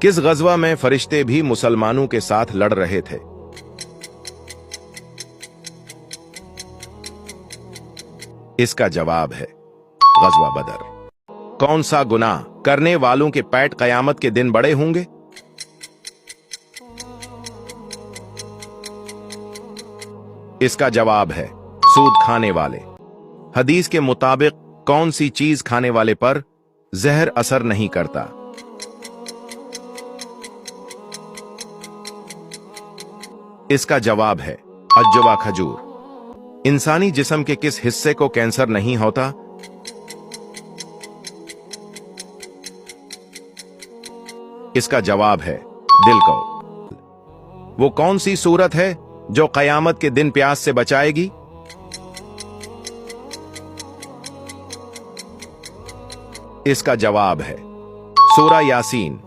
किस गज़वा में फरिश्ते भी मुसलमानों के साथ लड़ रहे थे? इसका जवाब है गज़वा बदर। कौन सा गुनाह करने वालों के पेट क़यामत के दिन बड़े होंगे? इसका जवाब है सूद खाने वाले। हदीस के मुताबिक कौन सी चीज खाने वाले पर जहर असर नहीं करता? इसका जवाब है अज्वा खजूर। इंसानी जिस्म के किस हिस्से को कैंसर नहीं होता? इसका जवाब है दिल को। वो कौन सी सूरत है जो क़यामत के दिन प्यास से बचाएगी? इसका जवाब है सूरा यासीन।